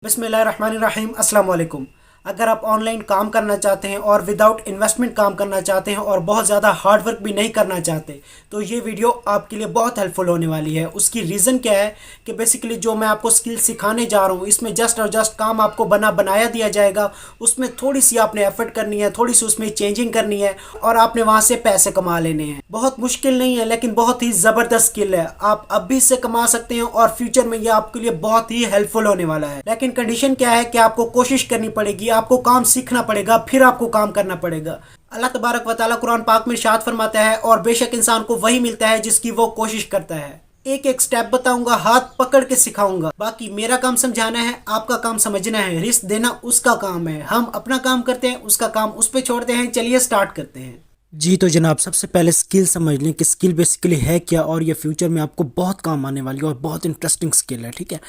बिस्मिल्लाहिर्रहमानिर्रहीम अस्सलाम वालेकुम। अगर आप ऑनलाइन काम करना चाहते हैं और विदाउट इन्वेस्टमेंट काम करना चाहते हैं और बहुत ज़्यादा हार्ड वर्क भी नहीं करना चाहते तो ये वीडियो आपके लिए बहुत हेल्पफुल होने वाली है। उसकी रीज़न क्या है कि बेसिकली जो मैं आपको स्किल सिखाने जा रहा हूँ इसमें जस्ट और जस्ट काम आपको बनाया दिया जाएगा। उसमें थोड़ी सी आपने एफर्ट करनी है, थोड़ी सी उसमें चेंजिंग करनी है और आपने वहाँ से पैसे कमा लेने हैं। बहुत मुश्किल नहीं है लेकिन बहुत ही ज़बरदस्त स्किल है। आप अब भी इससे कमा सकते हैं और फ्यूचर में ये आपके लिए बहुत ही हेल्पफुल होने वाला है। लेकिन कंडीशन क्या है कि आपको कोशिश करनी पड़ेगी, आपको काम सीखना पड़ेगा, फिर आपको काम करना पड़ेगा। अल्लाह तबारक व तआला कुरान पाक में इरशाद फरमाता है, और बेशक इंसान को वही मिलता है जिसकी वो कोशिश करता है। एक एक स्टेप बताऊंगा, हाथ पकड़ के सिखाऊंगा। बाकी मेरा काम समझाना है, आपका काम समझना है, रिस्क देना उसका काम है। हम अपना काम करते हैं, उसका काम उस पर छोड़ते हैं। चलिए स्टार्ट करते हैं। जी तो जनाब, सबसे पहले स्किल समझ लें कि स्किल बेसिकली है क्या और ये फ्यूचर में आपको बहुत काम आने वाली है और बहुत इंटरेस्टिंग स्किल है। ठीक है,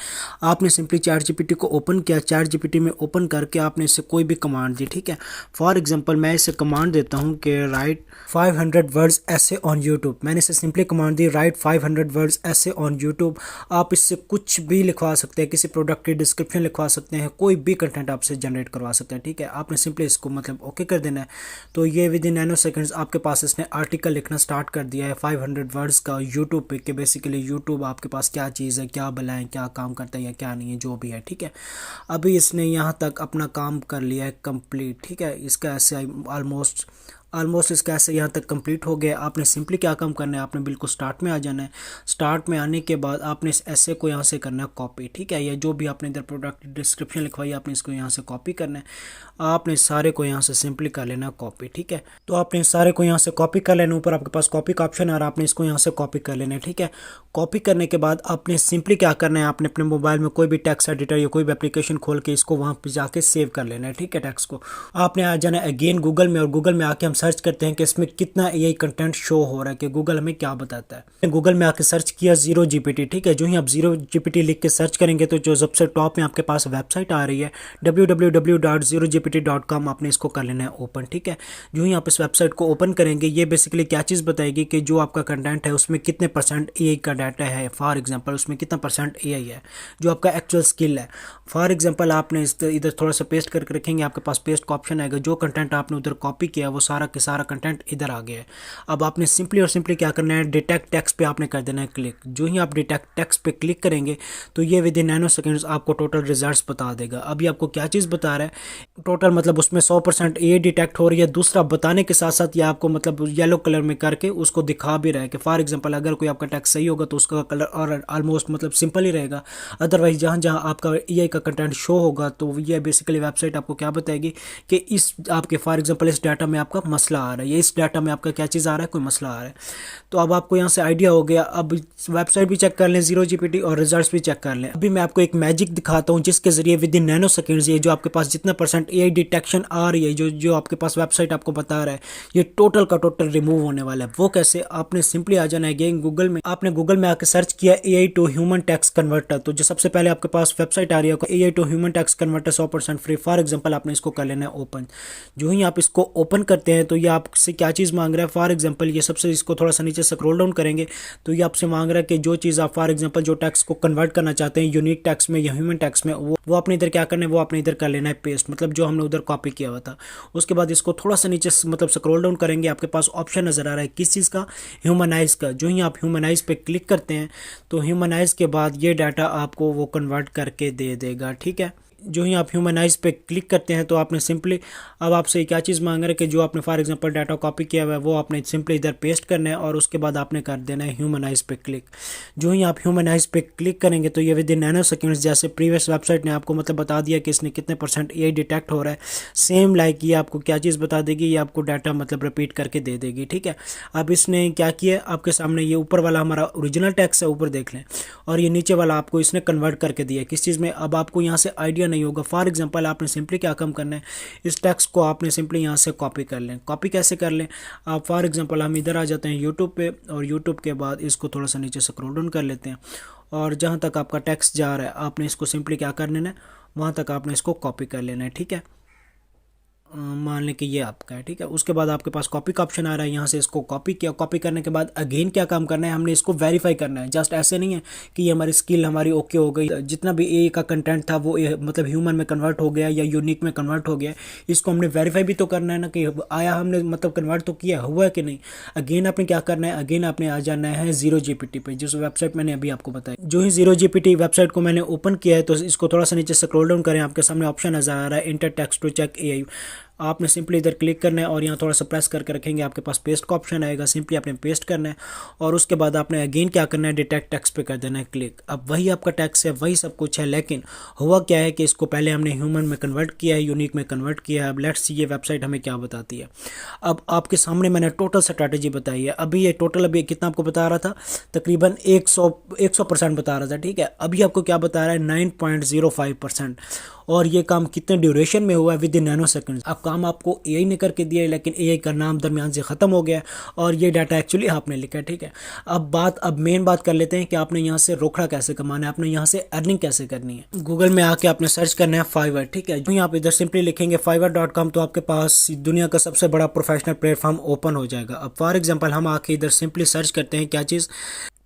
आपने सिंपली चैट जीपीटी को ओपन किया, चैट जीपीटी में ओपन करके आपने इससे कोई भी कमांड दी। ठीक है, फॉर एग्जांपल मैं इसे कमांड देता हूँ कि राइट 500 वर्ड्स ऐसे ऑन यूट्यूब। मैंने इसे सिंपली कमांड दी, राइट 500 वर्ड्स ऐसे ऑन यूट्यूब। आप इससे कुछ भी लिखवा सकते हैं, किसी प्रोडक्ट की डिस्क्रिप्शन लिखवा सकते हैं, कोई भी कंटेंट आपसे जनरेट करवा सकते हैं। ठीक है, आपने सिंपली इसको मतलब ओके कर देना है तो ये विद इन नैनो सेकेंड्स आपके पास इसने आर्टिकल लिखना स्टार्ट कर दिया है 500 वर्ड्स का यूट्यूब पे, कि बेसिकली यूट्यूब आपके पास क्या चीज़ है, क्या भला है, क्या काम करता है या क्या नहीं है, जो भी है। ठीक है, अभी इसने यहाँ तक अपना काम कर लिया है कंप्लीट। ठीक है, इसका ऐसे ऑलमोस्ट इसका ऐसे यहाँ तक कंप्लीट हो गया। आपने सिंपली क्या काम करना है, आपने बिल्कुल स्टार्ट में आ जाना है। स्टार्ट में आने के बाद आपने इस ऐसे को यहाँ से करना है कॉपी। ठीक है, या जो भी आपने इधर प्रोडक्ट डिस्क्रिप्शन लिखवाई आपने इसको यहाँ से कॉपी करना है। आपने सारे को यहाँ से सिंपली कर लेना कॉपी। ठीक है, तो आपने सारे को यहाँ से कॉपी कर लेना। ऊपर आपके पास कॉपी का ऑप्शन आ रहा है, आपने इसको यहाँ से कॉपी कर लेना है। ठीक है, कॉपी करने के बाद आपने सिंपली क्या करना है, आपने अपने मोबाइल में कोई भी टेक्स्ट एडिटर या कोई भी एप्लीकेशन खोल के इसको वहाँ पे जाके सेव कर लेना है। ठीक है, टेक्स्ट को आपने आ जाना है अगेन गूगल में, और गूगल में आके हम सर्च करते हैं कि इसमें कितना एआई कंटेंट शो हो रहा है, कि गूगल हमें क्या बताता है। गूगल में आके सर्च किया जीरो जीपीटी। ठीक है, जो ही आप जीरो जीपीटी लिख के सर्च करेंगे तो जो सबसे टॉप में आपके पास वेबसाइट आ रही है www.zerogpt.com, आपने इसको कर लेना है ओपन। ठीक है, जो ही आप इस वेबसाइट को ओपन करेंगे ये बेसिकली क्या चीज़ बताएगी कि जो आपका कंटेंट है उसमें कितने परसेंट एआई का डाटा है। फॉर एग्जांपल उसमें कितना परसेंट एआई है, जो आपका एक्चुअल स्किल है। फॉर एग्जांपल आपने इधर थोड़ा सा पेस्ट करके रखेंगे, आपके पास पेस्ट का ऑप्शन आएगा। जो कंटेंट आपने उधर कॉपी किया वो सारा के सारा कंटेंट इधर आ गया है। अब आपने सिंपली और सिंपली क्या करना है, डिटेक्ट टेक्स्ट पे आपने कर देना है क्लिक। जो ही आप डिटेक्ट टेक्स्ट पे क्लिक करेंगे तो ये विद इन नैनो सेकेंड्स आपको टोटल रिजल्ट्स बता देगा। अभी आपको क्या चीज़ बता रहा है टोटल, मतलब उसमें 100% ये डिटेक्ट हो रही है। दूसरा बताने के साथ साथ ये आपको मतलब येलो कलर में करके उसको दिखा भी रहा है कि फॉर एग्जांपल अगर कोई आपका टेक्स्ट सही होगा तो उसका कलर और ऑलमोस्ट मतलब सिंपल ही रहेगा। अदरवाइज जहाँ जहाँ आपका एआई का कंटेंट शो होगा तो ये बेसिकली वेबसाइट आपको क्या बताएगी कि इस आपके फॉर एग्जांपल इस डाटा में आपका मसला आ रहा है, या इस डाटा में आपका क्या चीज़ आ रहा है, कोई मसला आ रहा है। तो अब आपको यहाँ से आइडिया हो गया। अब वेबसाइट भी चेक कर लें जीरो जीपीटी और रिजल्ट्स भी चेक कर लें। अभी मैं आपको एक मैजिक दिखाता हूँ जिसके जरिए विद इन नैनो सेकेंड्स ये जो आपके पास जितना परसेंट एआई डिटेक्शन आ रही है, जो आपके पास वेबसाइट आपको बता रहा है, ये टोटल का टोटल रिमूव होने वाला है। वो कैसे, आपने सिंपली आ जाना है अगेन गूगल में। आपने गूगल में आकर सर्च किया AI to human text converter, तो जो सबसे पहले आपके पास वेबसाइट आ रही है AI to human text converter 100% free. For example आपने इसको कर लेना है ओपन। जो ही आप इसको ओपन करते हैं तो ये आपसे क्या चीज़ मांग रहा है, फॉर एग्जांपल ये सबसे इसको थोड़ा सा नीचे स्क्रॉल डाउन करेंगे तो ये आपसे मांग रहा है कि जो चीज़ आप फॉर एग्जांपल जो टेक्स्ट को कन्वर्ट करना चाहते हैं यूनिक टेक्स्ट में या ह्यूमन टेक्स्ट में, वो आपने इधर क्या करना है, वो आपने इधर कर लेना है पेस्ट, मतलब जो हमने उधर कॉपी किया हुआ था। उसके बाद इसको थोड़ा सा नीचे मतलब स्क्रॉल डाउन करेंगे, आपके पास ऑप्शन नज़र आ रहा है किस चीज़ का, ह्यूमनाइज का। जो ही आप ह्यूमनाइज पे क्लिक करते हैं तो ह्यूमनाइज के बाद ये डाटा आपको वो कन्वर्ट करके दे देगा। ठीक है, जो ही आप ह्यूमनाइज पे क्लिक करते हैं तो आपने सिंपली अब आपसे क्या चीज़ मांग रहा है कि जो आपने फॉर एग्जांपल डाटा कॉपी किया हुआ है वो आपने सिंपली इधर पेस्ट करना है और उसके बाद आपने कर देना है ह्यूमनाइज पे क्लिक। जो ही आप ह्यूमनाइज पे क्लिक करेंगे तो ये विद इन नैनो सेकेंड्स, जैसे प्रीवियस वेबसाइट ने आपको मतलब बता दिया कि इसने कितने परसेंट एआई डिटेक्ट हो रहा है, सेम लाइक ये आपको क्या चीज़ बता देगी, ये आपको डाटा मतलब रिपीट करके दे देगी। ठीक है, अब इसने क्या किया, आपके सामने ये ऊपर वाला हमारा ओरिजिनल टेक्स्ट है, ऊपर देख लें, और ये नीचे वाला आपको इसने कन्वर्ट करके दिया किस चीज़ में। अब आपको यहाँ से आइडिया नहीं होगा, फॉर एग्जांपल आपने सिंपली क्या काम करना है, इस टेक्स्ट को आपने सिंपली यहाँ से कॉपी कर लें। कॉपी कैसे कर लें, आप फॉर एग्जांपल हम इधर आ जाते हैं यूट्यूब पे, और यूट्यूब के बाद इसको थोड़ा सा नीचे स्क्रॉल डाउन कर लेते हैं, और जहाँ तक आपका टेक्स्ट जा रहा है आपने इसको सिंपली क्या कर लेना है, वहाँ तक आपने इसको कॉपी कर लेना है। ठीक है, मान लें कि ये आपका है, ठीक है। उसके बाद आपके पास कॉपी का ऑप्शन आ रहा है, यहाँ से इसको कॉपी किया। कॉपी करने के बाद अगेन क्या काम करना है, हमने इसको वेरीफाई करना है। जस्ट ऐसे नहीं है कि ये हमारी स्किल हमारी ओके हो गई, जितना भी ए का कंटेंट था वो मतलब ह्यूमन में कन्वर्ट हो गया या यूनिक में कन्वर्ट हो गया, इसको हमने वेरीफाई भी तो करना है ना कि आया, हमने मतलब कन्वर्ट तो किया, हुआ है कि नहीं। अगेन आपने क्या करना है, अगेन आपने आ जाना है जीरो जीपीटी पे, जिस वेबसाइट मैंने अभी आपको बताया। जो ही जीरो जीपीटी वेबसाइट को मैंने ओपन किया है, तो इसको थोड़ा सा नीचे स्क्रॉल डाउन करें, आपके सामने ऑप्शन नजर आ रहा है enter text to check AI. आपने सिंपली इधर क्लिक करना है और यहाँ थोड़ा सा प्रेस करके रखेंगे, आपके पास पेस्ट का ऑप्शन आएगा, सिंपली आपने पेस्ट करना है। और उसके बाद आपने अगेन क्या करना है, डिटेक्ट टेक्स्ट पे कर देना है क्लिक। अब वही आपका टेक्स्ट है, वही सब कुछ है, लेकिन हुआ क्या है कि इसको पहले हमने ह्यूमन में कन्वर्ट किया है, यूनिक में कन्वर्ट किया है। अब लेट्स सी ये वेबसाइट हमें क्या बताती है। अब आपके सामने मैंने टोटल स्ट्रैटेजी बताई है। अभी ये टोटल अभी कितना आपको बता रहा था, तकरीबन 100% बता रहा था, ठीक है। अभी आपको क्या बता रहा है, 9.05%। और ये काम कितने ड्यूरेशन में हुआ है, विद इन नैनो सेकंड। अब काम आपको एआई ने करके दिया है, लेकिन एआई का नाम दरमियान से ख़त्म हो गया है और ये डाटा एक्चुअली आपने लिखा है, ठीक है। अब मेन बात कर लेते हैं कि आपने यहाँ से रोकड़ा कैसे कमाना है, आपने यहाँ से अर्निंग कैसे करनी है। गूगल में आके आपने सर्च करना है फाइवर, ठीक है। जो ही आप इधर सिंपली लिखेंगे fiverr.com, तो आपके पास दुनिया का सबसे बड़ा प्रोफेशनल प्लेटफॉर्म ओपन हो जाएगा। अब फॉर एग्जाम्पल हम आके इधर सिंपली सर्च करते हैं क्या चीज़,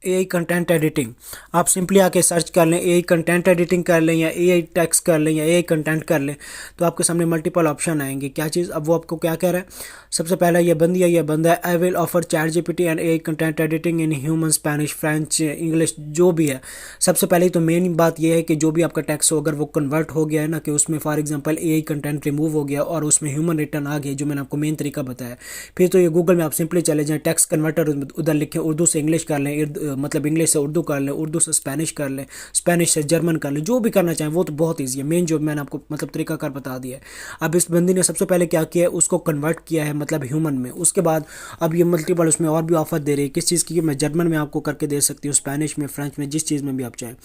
एआई कंटेंट एडिटिंग। आप सिंपली आके सर्च कर लें, एआई कंटेंट एडिटिंग कर लें या एआई टेक्स्ट कर लें या एआई कंटेंट कर लें, तो आपके सामने मल्टीपल ऑप्शन आएंगे। क्या चीज़, अब वो आपको क्या कह रहा है, सबसे पहला ये बंदी है, ये बंदा है, I will offer chat GPT and AI content editing in human, Spanish, French, English, जो भी है। सबसे पहले तो मेन बात ये है कि जो भी आपका टेक्स्ट हो, अगर वो कन्वर्ट हो गया है ना, कि उसमें for example AI content remove हो गया और उसमें ह्यूमन रिटर्न आ गया, जो मैंने आपको मेन तरीका बताया, फिर तो ये गूगल में आप सिंपली चले जाएँ, टेक्स्ट कन्वर्टर उधर लिखें, उर्दू से इंग्लिश कर लें, मतलब इंग्लिश से उर्दू कर लें, उर्दू से स्पेनिश कर लें, स्पेनिश से जर्मन कर लें, जो भी करना चाहें वो तो बहुत ईजी है। मेन जो मैंने आपको मतलब तरीकाकार बता दिया है। अब इस बंदी ने सबसे पहले क्या किया है, उसको कन्वर्ट किया है मतलब ह्यूमन में। उसके बाद अब ये मल्टीपल उसमें और भी ऑफर दे रही है, किस चीज़ की, मैं जर्मन में आपको करके दे सकती हूँ, स्पेनिश में, फ्रेंच में, जिस चीज़ में भी आप चाहें।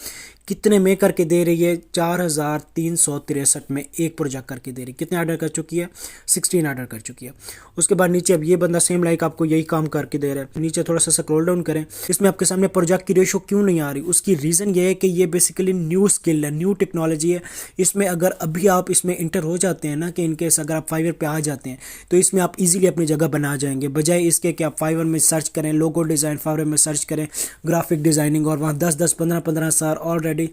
कितने में करके दे रही है, 4363 में एक प्रोजेक्ट करके दे रही है। कितने ऑर्डर कर चुकी है, 16 ऑर्डर कर चुकी है। उसके बाद नीचे अब ये बंदा सेम लाइक आपको यही काम करके दे रहा है। नीचे थोड़ा सा स्क्रॉल डाउन करें, इसमें आपके सामने प्रोजेक्ट की रेशो क्यों नहीं आ रही, उसकी रीज़न ये है कि ये बेसिकली न्यू स्किल है, न्यू टेक्नोलॉजी है। इसमें अगर अभी आप इसमें इंटर हो जाते हैं ना, कि इनकेस अगर आप फाइवर पे आ जाते हैं, तो इसमें आप इजीली अपनी जगह बना जाएंगे, बजाय इसके कि आप फाइवर में सर्च करें, लोगो डिज़ाइन फाइवर में सर्च करें, ग्राफिक डिज़ाइनिंग, और वहाँ 10-10 15-15 हज़ार ऑलरेडी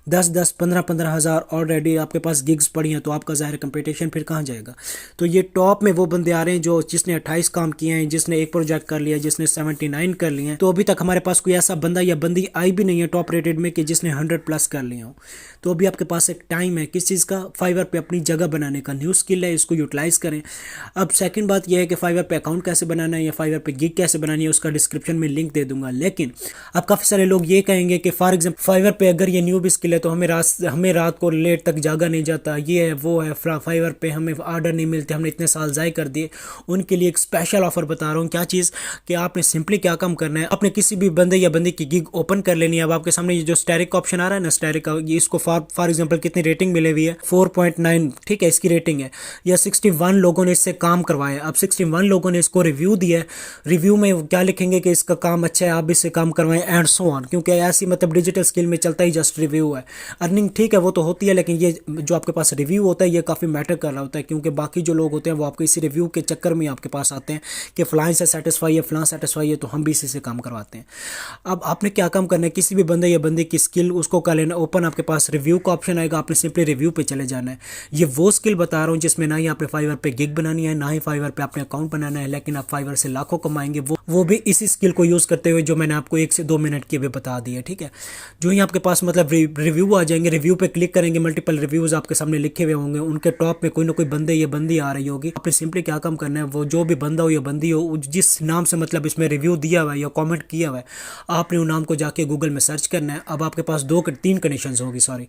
10-10 15-15 हज़ार ऑलरेडी आपके पास गिग्स पड़ी हैं, तो आपका ज़ाहिर कंपटीशन फिर कहाँ जाएगा। तो ये टॉप में वो बंदे आ रहे हैं जो जिसने 28 काम किए हैं, जिसने एक प्रोजेक्ट कर लिया, जिसने 79 कर लिए हैं। तो अभी तक हमारे पास कोई ऐसा बंदा या बंदी आई भी नहीं है टॉप रेटेड में कि जिसने 100+ कर लिया हो। तो अभी आपके पास एक टाइम है किस चीज़ का, फाइवर पे अपनी जगह बनाने का। न्यू स्किल है, इसको यूटिलाइज़ करें। अब सेकंड बात यह है कि फाइवर पे अकाउंट कैसे बनाना है या फाइवर पे गिग कैसे बनानी है, उसका डिस्क्रिप्शन में लिंक दे दूंगा। लेकिन अब काफ़ी सारे लोग ये कहेंगे कि फॉर एग्जाम्पल फाइवर पे अगर ये न्यू भी स्किल है तो हमें रात को लेट तक जागा नहीं जाता, ये है वो है, फाइवर पे हमें ऑर्डर नहीं मिलते, हमने इतने साल ज़ाय कर दिए। उनके लिए एक स्पेशल ऑफर बता रहा हूँ। क्या चीज़, कि आपने सिंपली क्या काम करना है, अपने किसी भी बंदे या बंदी की गिग ओपन कर लेनी है। अब आपके सामने ये जो स्टैरिक का ऑप्शन आ रहा है ना, स्टैरिक का, ये इसको फॉर एग्जाम्पल कितनी रेटिंग मिली हुई है, 4.9, ठीक है, इसकी रेटिंग है। या 61 लोगों ने इससे काम करवाया। अब 61 लोगों ने इसको रिव्यू दिया है। रिव्यू में क्या लिखेंगे कि इसका काम अच्छा है, आप इससे काम करवाएं एंड सो ऑन, क्योंकि ऐसी मतलब डिजिटल स्किल में चलता ही जस्ट रिव्यू है। अर्निंग ठीक है वो तो होती है, लेकिन ये जो आपके पास रिव्यू होता है ये काफ़ी मैटर कर रहा होता है, क्योंकि बाकी जो लोग होते हैं वो आपके इसी रिव्यू के चक्कर में आपके पास आते हैं कि फ़लाँ से सेटिस्फाई है, फ़लाँ सेटिस्फाई है, तो हम भी इसी से काम करवाते हैं। अब आपने क्या काम करना है, किसी भी बंदे या बंदे की स्किल उसको कर लेना ओपन, आपके पास रिव्यू का ऑप्शन आएगा, आपने सिंपली रिव्यू पे चले जाना है। ये वो स्किल बता रहा हूँ जिसमें ना ही आपने फाइवर पे गिग बनानी है, ना ही फाइवर पे अपने अकाउंट बनाना है, लेकिन आप फाइवर से लाखों कमाएंगे, वो भी इसी स्किल को यूज़ करते हुए जो मैंने आपको 1 से 2 मिनट की भी बता दी है, ठीक है। जो ही आपके पास मतलब रिव्यू आ जाएंगे, रिव्यू पे क्लिक करेंगे, मल्टीपल रिव्यूज़ आपके सामने लिखे हुए होंगे, उनके टॉप में कोई ना कोई बंदे या बंदी आ रही होगी। आपने सिंपली क्या काम करना है, वो जो भी बंदा हो या बंदी हो, जिस नाम से मतलब इसमें रिव्यू दिया हुआ है या कमेंट किया हुआ है, आपने उन नाम को जाके गूगल में सर्च करना है। अब आपके पास 3 कंडीशंस होगी, सॉरी,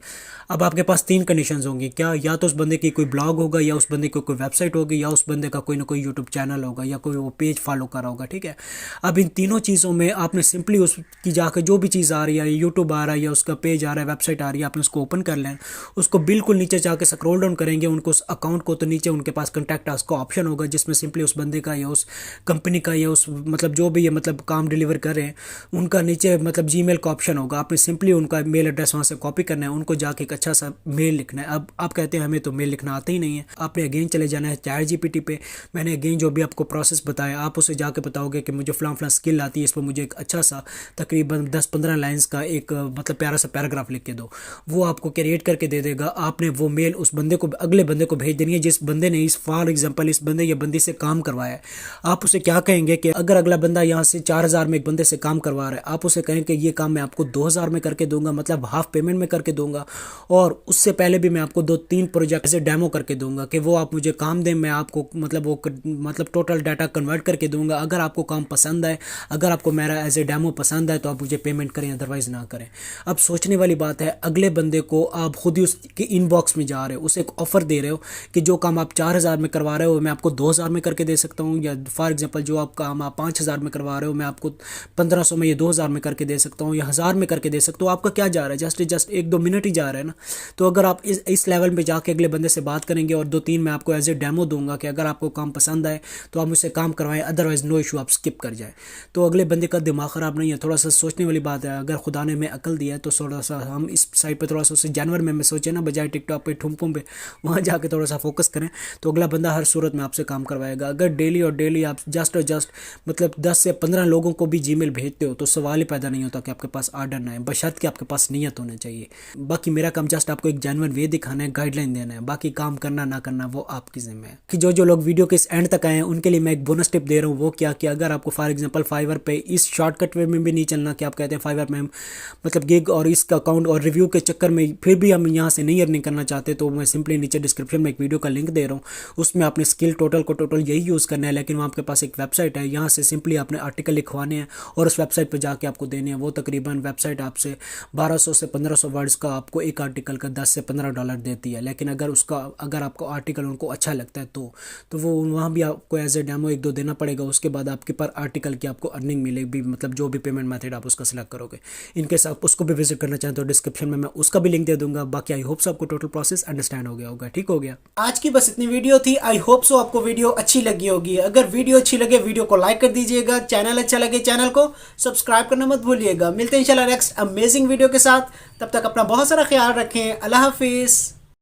अब आपके पास 3 कंडीशंस होंगी। क्या, या तो उस बंदे की कोई ब्लॉग होगा, या उस बंदे की कोई वेबसाइट होगी, या उस बंदे का कोई ना कोई यूट्यूब चैनल होगा, या कोई वो पेज फॉलो कर रहा होगा, ठीक है। अब इन तीनों चीज़ों में आपने सिंपली उसकी जाकर जो भी चीज़ आ रही है, यूट्यूब आ रहा है या उसका पेज आ रहा है, वेबसाइट आ रही है, आपने उसको ओपन कर लेना। उसको बिल्कुल नीचे जाके स्क्रॉल डाउन करेंगे उनको उस अकाउंट को, तो नीचे उनके पास कॉन्टैक्ट अस का ऑप्शन होगा, जिसमें सिंपली उस बंदे का या उस कंपनी का या उस मतलब जो भी ये मतलब काम डिलीवर कर रहे हैं उनका नीचे मतलब जीमेल का ऑप्शन होगा, आपने सिंपली उनका मेल एड्रेस वहाँ से कॉपी करना है, उनको जाके एक अच्छा सा मेल लिखना है। अब आप कहते हैं हमें तो मेल लिखना आता ही नहीं है, आपने अगेन चले जाना है चैट जीपीटी पे। मैंने अगेन जो भी आपको प्रोसेस बताया आप उसे जाके बताओगे कि मुझे फ़लाँ फ़लाँ स्किल आती है, इस पर मुझे एक अच्छा सा तकरीबन 10-15 लाइन्स का एक मतलब प्यारा सा पैराग्राफ लिख के दो। वो आपको क्रिएट करके दे देगा। आपने वो मेल उस बंदे को, अगले बंदे को भेज देनी है जिस बंदे ने इस फॉर एग्जांपल इस बंदे या बंदी से काम करवाया है। आप उसे क्या कहेंगे कि अगर अगला बंदा यहाँ से 4,000 में एक बंदे से काम करवा रहा है, आप उसे कहें कि ये काम मैं आपको 2,000 में करके दूंगा, मतलब हाफ पेमेंट में करके दूंगा, और उससे पहले भी मैं आपको 2-3 प्रोजेक्ट ऐसे डेमो करके दूंगा कि वो आप मुझे काम दें, मैं आपको मतलब टोटल डाटा कन्वर्ट करके दूंगा। अगर आपको काम पसंद आए, अगर आपको मेरा एज ए डेमो पसंद आए तो आप मुझे पेमेंट करें, अदरवाइज़ ना करें। अब सोचने वाली बात है, अगले बंदे को आप खुद ही उसके इनबॉक्स में जा रहे हो, उसे एक ऑफर दे रहे हो कि जो काम आप 4,000 में करवा रहे हो मैं आपको 2,000 में करके दे सकता हूँ, या फॉर एग्जांपल जो आप काम आप 5,000 में करवा रहे हो मैं आपको 1,500 में, ये 2,000 में करके दे सकता हूँ, या 1,000 में करके दे सकता हूँ। आपका क्या जा रहा है, जस्ट 1-2 मिनट ही जा रहा है ना। तो अगर आप इस लेवल पे जाके अगले बंदे से बात करेंगे और 2-3 मैं आपको एज ए डेमो दूंगा कि अगर आपको काम पसंद आए तो आप मुझसे काम करवाएं, अदरवाइज नो इशू, आप स्किप कर जाए, तो अगले बंदे का दिमाग ख़राब नहीं है। थोड़ा सा सोचने वाली बात है, अगर खुदा ने हमें अकल दिया है तो थोड़ा सा हम इस साइड पे थोड़ा सा उसे जानवर में सोचे ना, बजाय टिकटॉक पे ठुमकों पे, वहाँ जाके थोड़ा सा फोकस करें तो अगला बंदा हर सूरत में आपसे काम करवाएगा। अगर डेली और डेली आप जस्ट और जस्ट मतलब 10 से 15 लोगों को भी जीमेल भेजते हो तो सवाल ही पैदा नहीं होता कि आपके पास आर्डर ना है, बशर्त कि आपके पास नीयत होना चाहिए। बाकी मेरा काम जस्ट आपको एक जेन्युइन वे दिखाना है, गाइडलाइन देना है, बाकी काम करना ना करना वो आपकी जिम्मे है। कि जो लोग वीडियो के इस एंड तक आए हैं उनके लिए मैं एक बोनस टिप दे रहा हूँ। वो क्या कि अगर आपको फॉर एग्जांपल फाइवर पे इस शॉर्टकट वे में भी नहीं चलना कि आप कहते हैं फाइवर में मतलब गिग और इसका अकाउंट और रिव्यू के चक्कर में फिर भी हम यहाँ से नहीं अर्निंग करना चाहते, तो मैं सिंपली नीचे डिस्क्रिप्शन में एक वीडियो का लिंक दे रहा हूँ, उसमें आपने स्किल टोटल को टोटल यही यूज़ करना है, लेकिन वहाँ आपके पास एक वेबसाइट है, यहाँ से सिंपली आपने आर्टिकल लिखवाने हैं और उस वेबसाइट पर जाके आपको देने हैं। वो तकरीबन वेबसाइट आपसे 1200 से 1,500 वर्ड्स का आपको एक आर्टिकल का $10 से $15 देती है। लेकिन अगर आपको आर्टिकल उनको अच्छा लगता है तो वो वहाँ भी आपको एज ए डेमो 1-2 देना पड़ेगा। उसके बाद आपके पर आर्टिकल की आपको अर्निंग मिलेगी, मतलब जो भी पेमेंट मेथड आप उसका सिलेक्ट करोगे। इनकेस आप उसको भी विजिट करना चाहें तो डिस्क्रिप्शन में मैं उसका भी लिंक दे दूंगा। बाकी आई होप सो आपको टोटल प्रोसेस अंडरस्टैंड हो गया होगा। ठीक हो गया, आज की बस इतनी वीडियो थी। आई होप सो आपको वीडियो अच्छी लगी होगी। अगर वीडियो अच्छी लगे वीडियो को लाइक कर दीजिएगा, चैनल अच्छा लगे चैनल को सब्सक्राइब करना मत भूलिएगा। मिलते हैं इंशाल्लाह नेक्स्ट अमेजिंग वीडियो के साथ, तब तक अपना बहुत सारा ख्याल रखें। अल्लाह हाफिज़।